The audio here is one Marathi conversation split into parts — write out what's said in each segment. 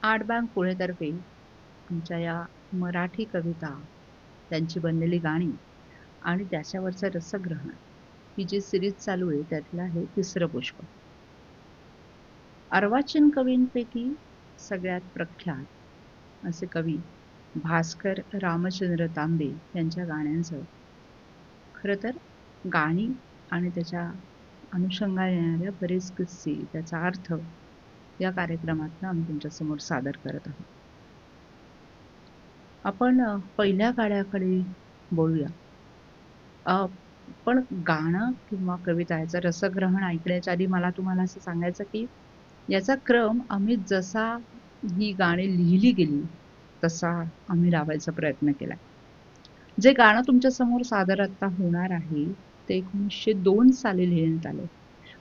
आर्टबँक पुणेतर्फे आमच्या या मराठी कविता, त्यांची बनलेली गाणी आणि त्याच्यावरचं रसग्रहण ही जी सिरीज चालू आहे त्यातलं आहे तिसरं पुष्प. अर्वाचीन कवींपैकी सगळ्यात प्रख्यात असे कवी भास्कर रामचंद्र तांबे यांच्या गाण्यांचं खरं तर गाणी आणि त्याच्या अनुषंगाने येणाऱ्या बरेच किस्से, त्याचा अर्थ या कार्यक्रमातनं आम्ही तुमच्यासमोर सादर करत आहोत. आपण पहिल्या गाण्याकडे बोलूया. अ, पण गाणं किंवा कविता याचं रसग्रहण ऐकण्याच्या आधी मला तुम्हाला असं सांगायचं की याचा क्रम आम्ही जसा ही गाणी लिहिली गेली तसा आम्ही लावायचा प्रयत्न केला. जे गाणं तुमच्या समोर सादर आता होणार आहे ते 1902 साली लिहिण्यात आलं.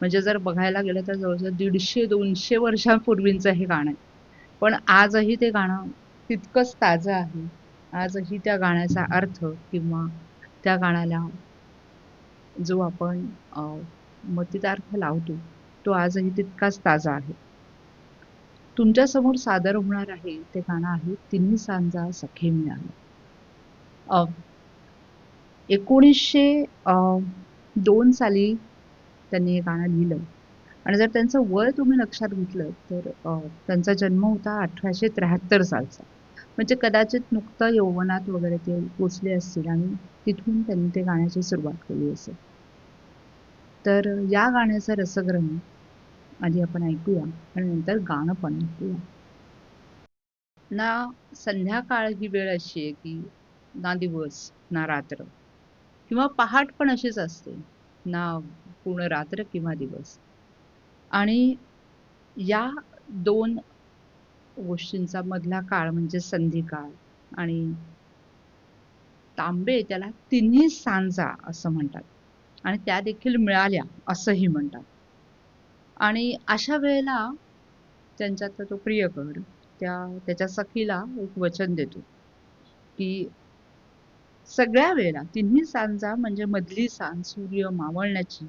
म्हणजे जर बघायला गेलं तर जवळजवळ 150-200 वर्षांपूर्वीचं हे गाणं आहे. पण आजही ते गाणं तितकंच ताजं आहे. आजही त्या गाण्याचा अर्थ किंवा त्या गाण्याला जो आपण मतितार्थ लावतो तो आजही तितकाच ताजा आहे. तुमच्या समोर सादर होणार आहे ते गाणं आहे तिन्ही सांजा सखे मिळाल्या. अ, 1902 साली त्यांनी हे गाणं लिहिलं आणि जर त्यांचं वय तुम्ही लक्षात घेतलं तर त्यांचा जन्म होता 1873 सालचा. म्हणजे कदाचित नुकतं यौवनात वगैरे ते पोचले असतील आणि तिथून त्यांनी ते गाण्याची सुरुवात केली असेल. तर या गाण्याचं रसग्रहण आधी आपण ऐकूया आणि नंतर गाणं पण ऐकूया. ना संध्याकाळ ही वेळ अशी आहे की ना दिवस ना रात्र किंवा पहाट पण अशीच असते, ना पूर्ण रात्र किंवा दिवस. आणि या दोन गोष्टींचा मधला काळ म्हणजे संधिकाळ. आणि तांबे त्याला तिन्ही सांजा असं म्हणतात आणि त्या देखील मिळाल्या असंही म्हणतात. आणि अशा वेळेला त्यांच्यातला तो प्रियकर त्याच्या सखीला एक वचन देतो की सगळ्या वेळेला तिन्ही सांजा म्हणजे मधली सांज सूर्य मावळण्याची,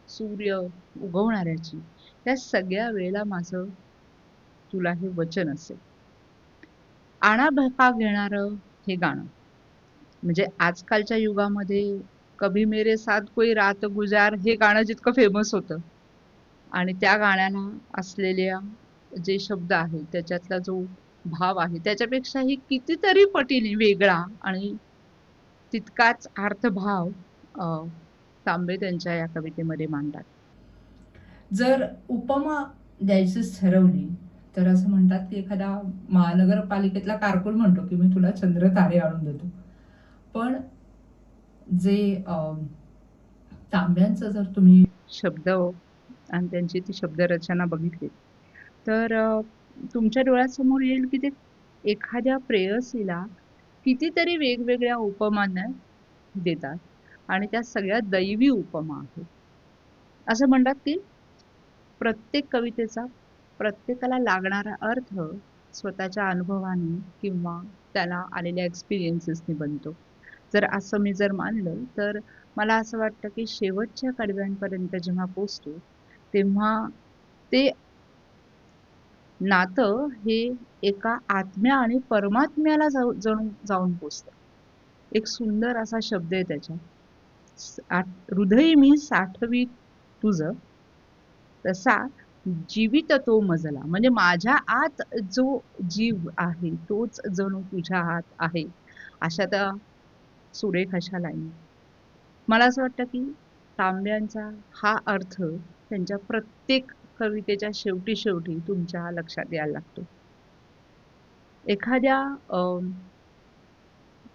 सूर्य उगवणाऱ्याची, त्या सगळ्या वेळेला माझं तुला हे वचन असेल. आणाभका घेणारं हे गाणं म्हणजे आजकालच्या युगामध्ये कभी मेरे साथ कोई रात गुजार हे गाणं जितकं फेमस होतं आणि त्या गाण्याला असलेल्या जे शब्द आहेत त्याच्यातला जो भाव आहे त्याच्यापेक्षाही कितीतरी पटीने वेगळा आणि तितकाच अर्थभाव तांबे त्यांच्या या कवितेमध्ये मांडतात. जर उपमा द्यायचीच ठरवली तर असं म्हणतात की एखादा महानगरपालिकेतला कारकून म्हणतो की मी तुला चंद्र तारे आणून देतो. पण जे तांब्यांचं जर तुम्ही शब्द आणि त्यांची ती शब्दरचना बघितली तर तुमच्या डोळ्यासमोर येईल की ते एखाद्या प्रेयसीला कितीतरी वेगवेगळ्या उपमाने देतात आणि त्या सगळ्या दैवी उपमा आहेत. असं म्हणतात की प्रत्येक कवितेचा प्रत्येकाला लागणारा अर्थ स्वतःच्या अनुभवाने किंवा त्याला आलेल्या एक्सपिरियन्सेसने बनतो. जर असं मी जर मानलं तर मला असं वाटतं की शेवटच्या कडव्यांपर्यंत जेव्हा पोचतो तेव्हा ते नातं हे एका आत्म्या आणि परमात्म्याला जणू जाऊन पोचतं. एक सुंदर असा शब्द आहे त्याच्यात. हृदय मी साठवी तुझं तसा जीवित तो मजला म्हणजे माझ्या आत जो जीव आहे तोच जणू तुझ्या आत आहे. अशा त्या सुरेख अशा लाईन. मला असं वाटतं की तांब्यांचा हा अर्थ त्यांच्या प्रत्येक कवितेच्या शेवटी शेवटी तुमच्या लक्षात यायला लागतो. एखाद्या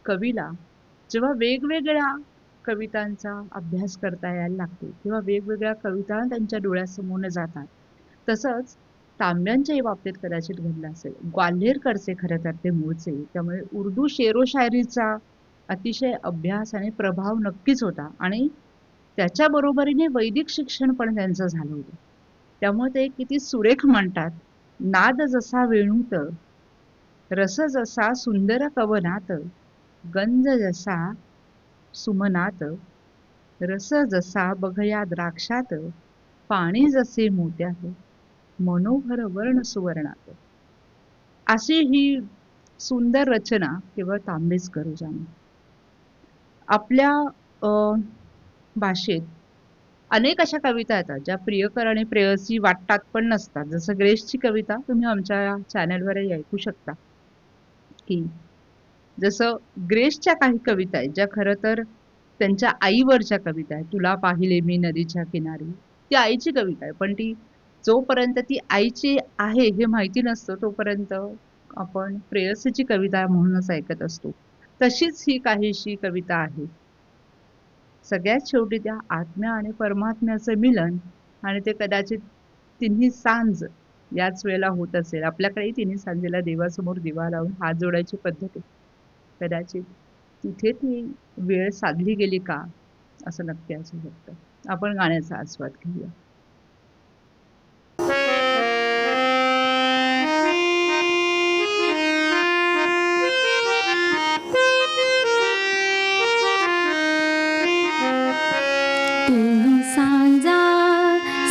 कवीला जेव्हा वेगवेगळ्या कवितांचा अभ्यास करता यायला लागतो किंवा वेगवेगळ्या कविता त्यांच्या डोळ्यासमोर जातात तसंच तांब्यांच्याही बाबतीत कदाचित घडलं असेल. ग्वाल्हेरकडचे खरं तर ते मूळचे, त्यामुळे उर्दू शेरो शायरीचा अतिशय अभ्यास आणि प्रभाव नक्कीच होता आणि त्याच्या बरोबरीने वैदिक शिक्षण पण त्यांचं झालं होतं. त्यामुळे ते किती सुरेख म्हणतात. नाद जसा वेणूत रस जसा सुंदर कवनात गंध जसा सुमनात रस जसा बघया द्राक्षात पाणी जसे मोत्यात मनोहर वर्ण सुवर्णात. अशी ही सुंदर रचना केवळ तांबेच करू जाणे. आपल्या अ, भाषेत अनेक अशा कविता येतात ज्या प्रियकर आणि प्रेयसी वाटतात पण नसतात. जसं ग्रेसची कविता तुम्ही आमच्या चॅनलवरही ऐकू शकता, की जसं ग्रेसच्या काही कविता आहेत ज्या खरं तर त्यांच्या आईवरच्या कविता आहेत. तुला पाहिले मी नदीच्या किनारी. ती आईची कविता आहे, पण ती जोपर्यंत ती आईची आहे हे माहिती नसतं तोपर्यंत आपण प्रेयसीची कविता म्हणूनच ऐकत असतो. तशीच ही काहीशी कविता आहे. सगळ्यात शेवटी त्या आत्म्या आणि परमात्म्याचं मिलन आणि ते कदाचित तिन्ही सांज याच वेळेला होत असेल. आपल्याकडेही तिन्ही सांजेला देवासमोर दिवा लावून हात जोडायची पद्धत आहे. कदाचित तिथे ती वेळ साधली गेली का? असं नक्की असू शकतं. आपण गाण्याचा आस्वाद घेऊया. तिन्ही सांजा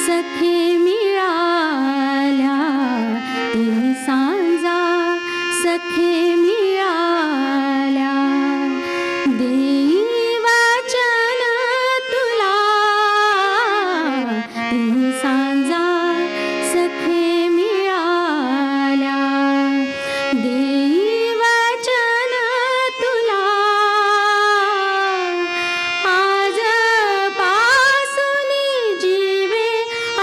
सखे मिळाल्या, तिन्ही सांजा सखे मिळाल्या, देई वाचन तुला, तिन्ही सांजा सखे मिळाल्या, देई वाचन तुला, आज पासूनी जीवे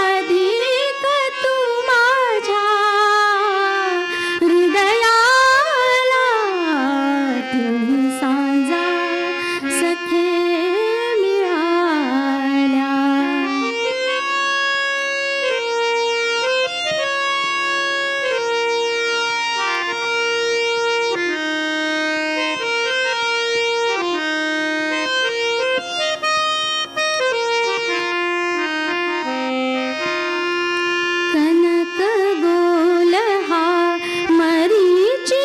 अधिक तू माझ्या हृदयाला, तिन्ही सांजा सखे मिळाल्या. कनक गोल हा मरीची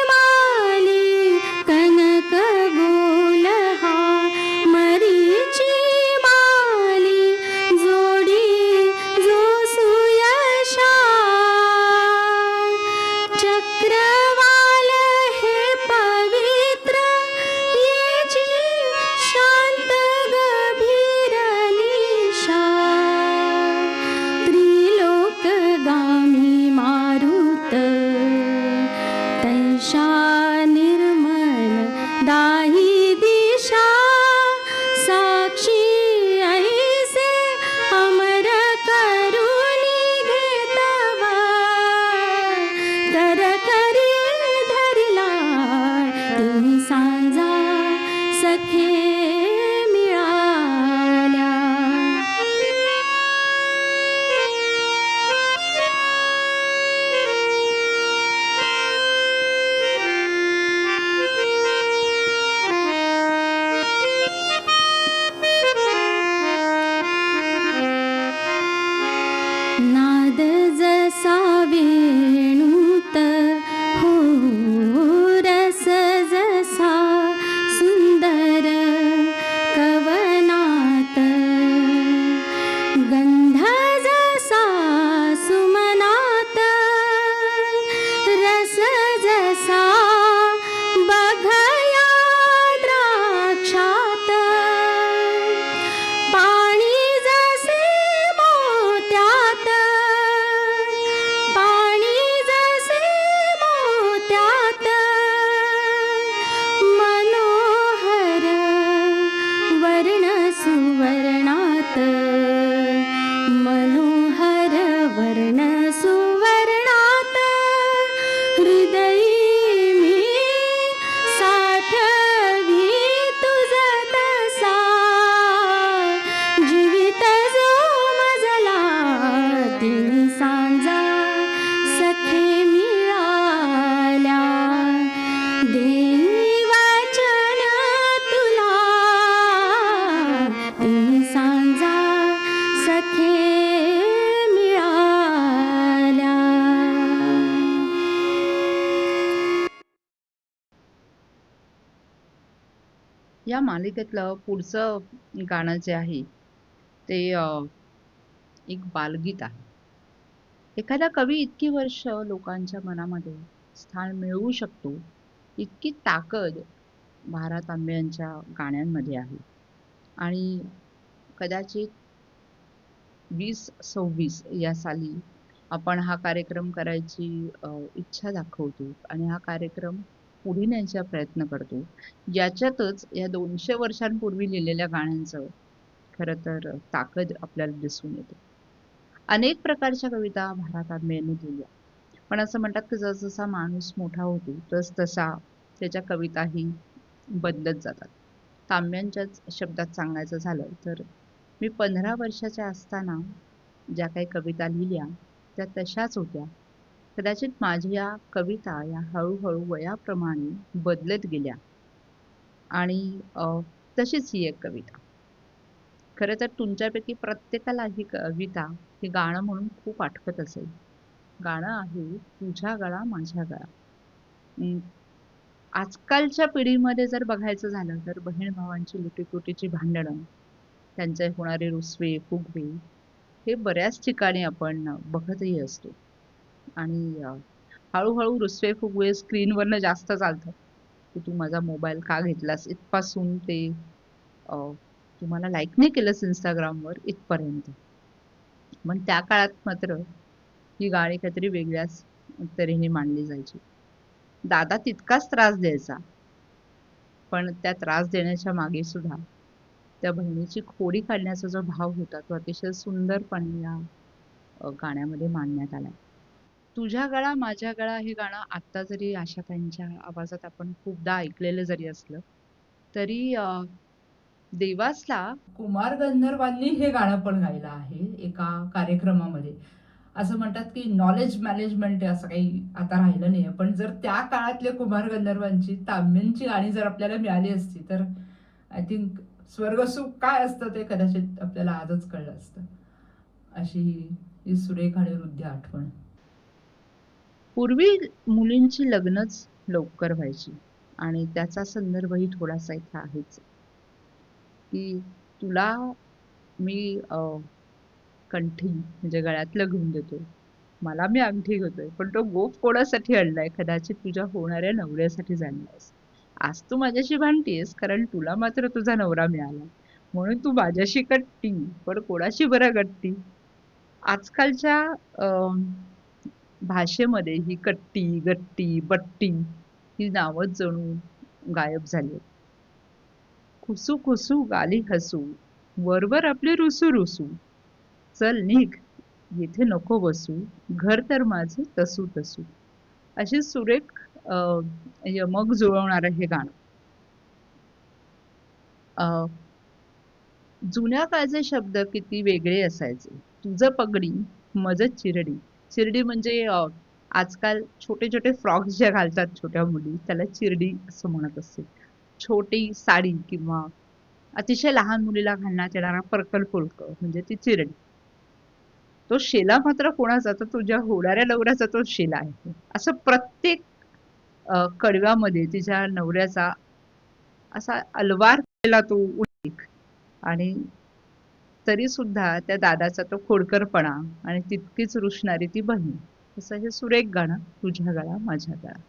माली, कनक गोल हा मरीची माली, जोडी जो सुयशा, चक्रवाल हे पवित्र येची शांत गभीर निशा, त्रिलोकगामी मारुत तैषा निर्मल दाही दिशा, साक्षी ऐसे अमर करुणी घेतवा, कर करी धरला, तिन्ही सांजा सखे मिळाल्या. नाद जसा वेणूत हो, रस जसा सुंदर कवनात, गंध जसा सुमनात, रस जसा बघया द्राक्षात, पाणी जसे मोत्यात, पाणी जसे मोत्यात, मनोहर वर्ण सुवर्णात, मनोहर वर्ण सुवर्णात, हृदयी मी साठवी तुझ तसा, जीवित जो मजला, तिन्ही सांजा सखे मिळाल्या, देई वाचन तुला, तिन्ही सांजा सखे मिळाल्या. या मालिकेतलं पुढचं गाणं जे आहे ते एक बालगीत आहे. एखादा कवी इतकी वर्ष लोकांच्या मनामध्ये स्थान मिळवू शकतो, इतकी ताकद भारत तांबे यांच्या गाण्यांमध्ये आहे. आणि कदाचित 2026 या साली आपण हा कार्यक्रम करायची इच्छा दाखवतो आणि हा कार्यक्रम पुढे न्यायचा प्रयत्न करतो. ज्याच्यातच या 200 वर्षांपूर्वी लिहिलेल्या गाण्यांचं खरं तर ताकद आपल्याला दिसून येते. अनेक प्रकारच्या कविता भारत तांबे यांनी लिहिल्या. पण असं म्हणतात की जसजसा माणूस मोठा होतो तसा त्याच्या कविताही बदलत जातात. तांब्यांच्याच शब्दात सांगायचं झालं तर मी 15 वर्षाच्या असताना ज्या काही कविता लिहिल्या त्या तशाच होत्या. कदाचित माझ्या कविता या हळूहळू वयाप्रमाणे बदलत गेल्या आणि तशीच ही एक कविता. खरं तर तुमच्यापैकी प्रत्येकाला ही कविता ही गाणं म्हणून खूप आठवत असेल. गाणं आहे तुझा गळा माझा गळा. आजकालच्या पिढीमध्ये जर बघायचं झालं तर बहीण भावांची लुटीपुटीची भांडणं, त्यांचे होणारे रुसवे फुगवे हे बऱ्याच ठिकाणी आपण बघतही असतो. आणि हळूहळू रुसवे फुगवे स्क्रीनवरनं जास्त चालतात की तू माझा मोबाईल का घेतलास इथपासून ते तुम्हाला लाईक नाही केलंस इंस्टाग्रामवर इथपर्यंत. पण त्या काळात मात्र ही गाणी काहीतरी वेगळ्याच तऱ्हेने मांडली जायची. दादा तितकाच त्रास द्यायचा, पण त्या त्रास देण्याच्या मागे सुद्धा त्या बहिणीची खोडी काढण्याचा जो भाव होता तो अतिशय सुंदरपणे या गाण्यामध्ये मांडण्यात आलाय. तुझ्या गळा माझ्या गळा हे गाणं आता जरी आशाताईंच्या आवाजात आपण खूपदा ऐकलेलं जरी असलं तरी देवासला कुमार गंधर्वांनी हे गाणं पण गायलं आहे एका कार्यक्रमामध्ये. असं म्हणतात की नॉलेज मॅनेजमेंट असं काही आता राहिलं नाही, पण जर त्या काळातले कुमार गंधर्वांची तांब्यांची गाणी जर आपल्याला मिळाली असती तर आय थिंक स्वर्गसुख काय असतं ते कदाचित आपल्याला आजच कळलं असतं. अशी ही सुरेख आणि हृदय आठवण. पूर्वी मुलींची लग्नच लवकर व्हायची आणि त्याचा संदर्भही थोडासा इथे आहेच की तुला मी कंठी म्हणजे गळ्यातलं घेऊन देतो, मला मी अंगठी घेतोय, पण तो गोफ कोणासाठी आणलाय? कदाचित तुझ्या होणाऱ्या नवऱ्यासाठी आणलायस. आज तू माझ्याशी भांडतीयस कारण तुला मात्र तुझा नवरा मिळाला म्हणून तू माझ्याशी कट्टी, पण कोणाशी बरं गट्टी? आजकालच्या भाषेमध्ये ही कट्टी गट्टी बट्टी ही नावच जणू गायब झाली. खुसू खुसू गाली हसू वरवर आपली रुसू रुसू, चल निघ येथे नको बसू, घर तर माझे तसू तसू. अशी सुरेख यमक जुळवणारं हे गाणं. जुन्या काळचे शब्द किती वेगळे असायचे. तुझं पगडी मज चिरडी. चिरडी म्हणजे आजकाल छोटे छोटे फ्रॉक्स ज्या घालतात छोट्या मुली त्याला चिरडी असं म्हणत असते. छोटी साडी किंवा अतिशय लहान मुलीला घालण्यात येणारा पर्पल फुलक म्हणजे ती चिरडी. तो शेला मात्र कोणाचा? तर तुझ्या होणाऱ्या नवऱ्याचा तो शेला आहे. असं प्रत्येक कडव्यामध्ये तिच्या नवऱ्याचा असा अलवार केलेला तो उल्लेख आणि तरी सुद्धा त्या दादाचा तो खोडकरपणा आणि तितकीच रुसणारी ती बहीण. असं हे सुरेख गाणं तुझ्या गळा माझ्या गळा.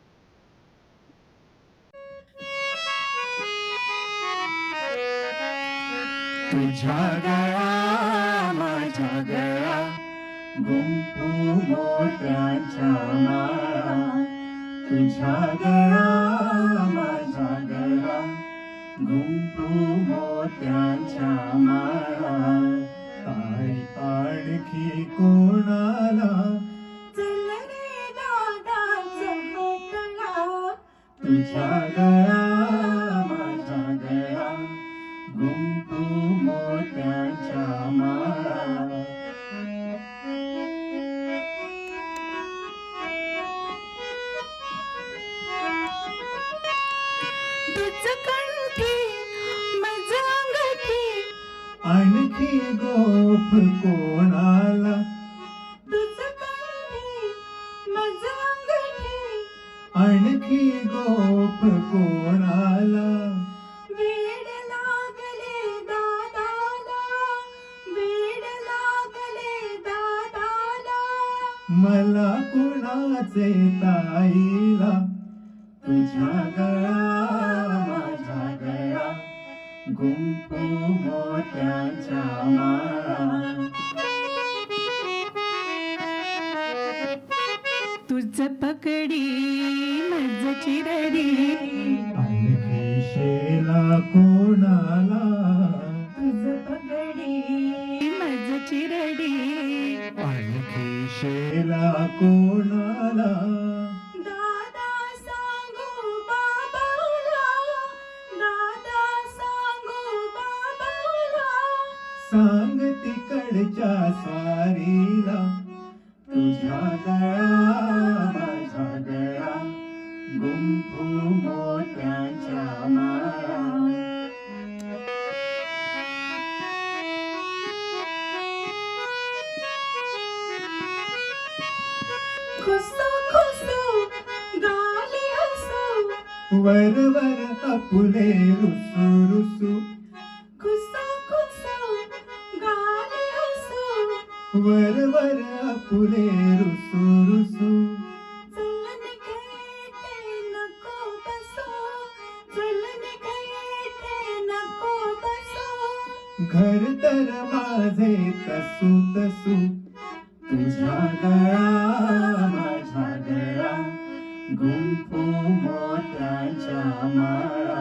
तुझ्या गळा माझ्या गळा गुंफू मोत्याच्या माळा. तुझ्या गळा माझ्या गळा गुंफू मोत्याच्या माळा. काय आणखी कोणाला चल रे दादाचा हातला. तुझ्या गळा माझ्या गळा गुंफू मोत्याच्या माळा. तुझं कंठी माझं अंगठी. आणखी गोफ कोणाला तुझं कंठी माझं अंगठी. आणखी गोफ कोणाला. वेड लागले दादाला. वेड लागले दादाला. मला कुणाचे ताईला तुझ्या गळा माझ्या गळा गुंफू मोत्यांच्या माळा तुझ पकडी मज चिरडी आणखी शेला कोणाला तुझ पकडी मज चिरडी आणखी शेला कोणाला दादा सांगू बाबाला दादा सांगू बाबाला सांग तिकडच्या स्वारीला तुझ्या गळा माझ्या गळा गुंफू मोत्यांच्या माळा खुसू खुसू गाली हसू वर वर अपुले रुसू रुसू खुसू खुसू गाली हसू वर वर अपुले रुसू रुसू चलन गये नको बसो चलन गये नको बसो घर तर माझे तसू तसू तुझ्या गळा माझ्या गळा गुंफू मोत्यांच्या माळा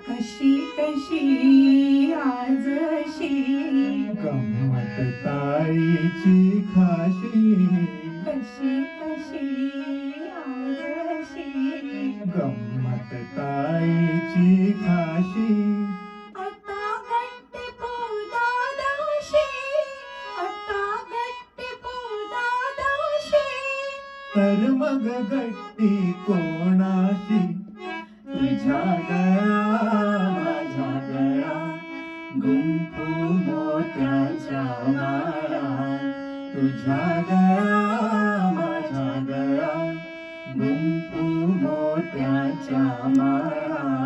कशी कशी आज अशी गंमत ताईची खाशी कशी कशी आज अशी गंमत ताईची खाशी आता गट्टी दादाशी आता गट्टी दादाशी तर मग गट्टी कोणाशी तुझ्या गळा माझ्या गळा गुंफू मोत्याच्या माळा तुझ्या गळा माझ्या गळा गुंफू मोत्याच्या माळा